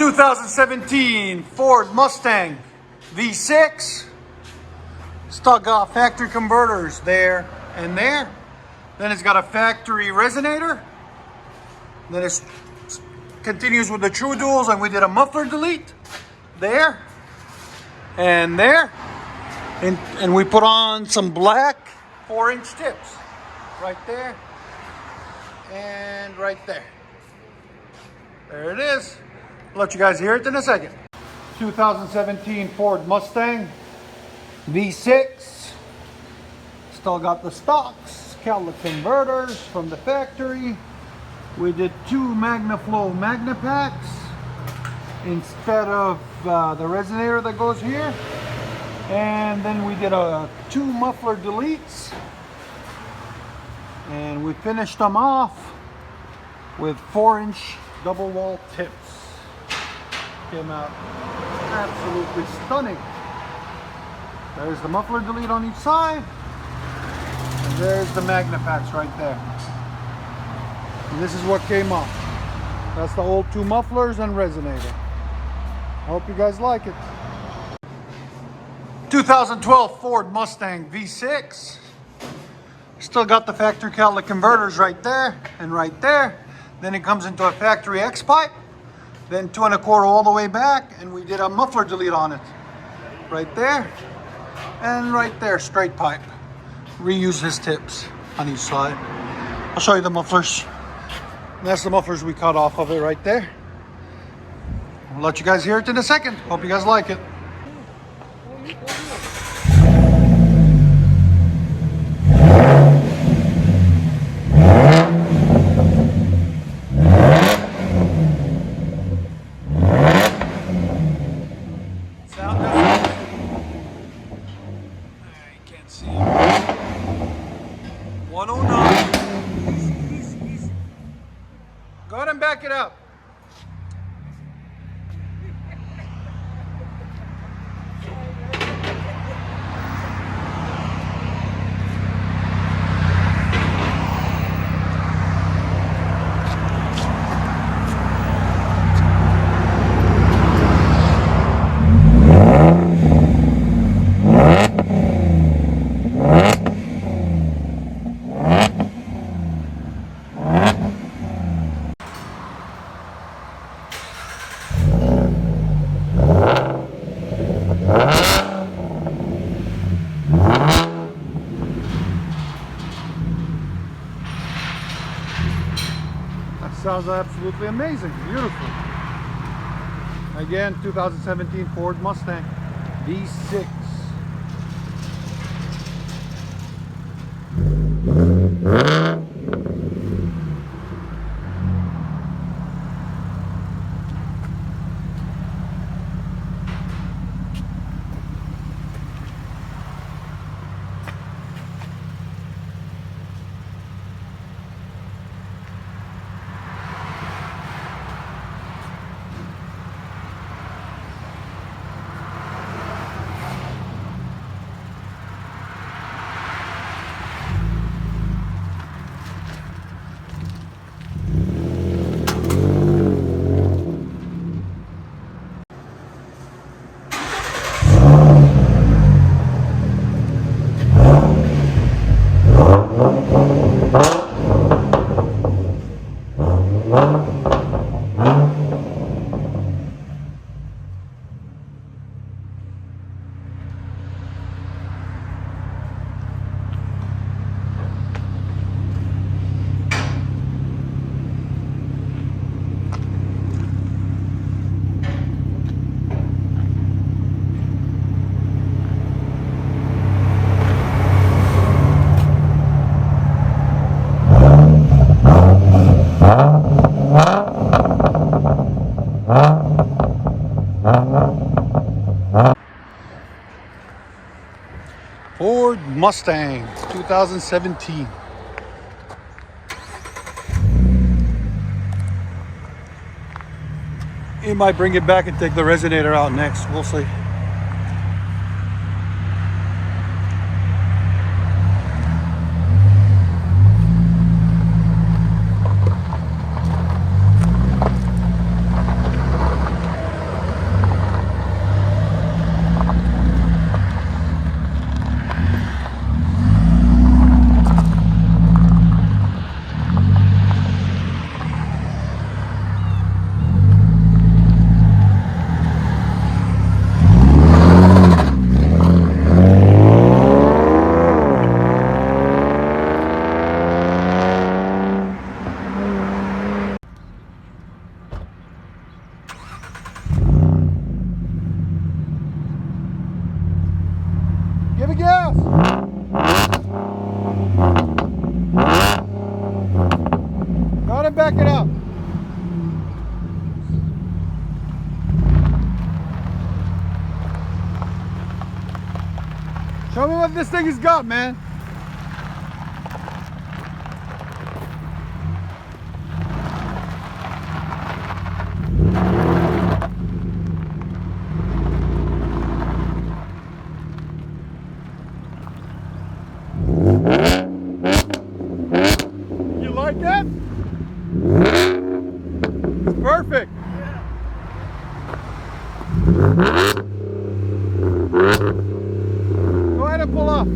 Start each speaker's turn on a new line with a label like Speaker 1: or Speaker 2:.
Speaker 1: 2017 Ford Mustang V6. Still got factory converters there and there. Then it's got a factory resonator. Then it continues with the true duals, and we did a muffler delete there and there. And we put on some black 4-inch tips right there and right there. There it is. I'll let you guys hear it in a second. 2017 Ford Mustang V6. Still got the stocks, catalytic converters from the factory. We did 2 MAGNAFLOW MAGNAPACKS instead of the resonator that goes here. And then we did 2 muffler deletes. And we finished them off with 4-inch double wall tips. Came out absolutely stunning. There's the muffler delete on each side, and there's the MAGNAPACKS right there. And this is what came off. That's the old 2 mufflers and resonator. I hope you guys like it. 2012 Ford Mustang V6. Still got the factory catalytic converters right there and right there. Then it comes into a factory X pipe. Then 2 1/4 all the way back, and we did a muffler delete on it. Right there and right there, straight pipe. Reuse his tips on each side. I'll show you the mufflers. And that's the mufflers we cut off of it right there. I'll let you guys hear it in a second. Hope you guys like it. See 109. Easy. Go ahead and back it up. Sounds absolutely amazing. Beautiful. Again, 2017 Ford Mustang V6. Ford Mustang 2017. He might bring it back and take the resonator out next. We'll see. what this thing has got, man. You like that? It's perfect. Go ahead and pull up.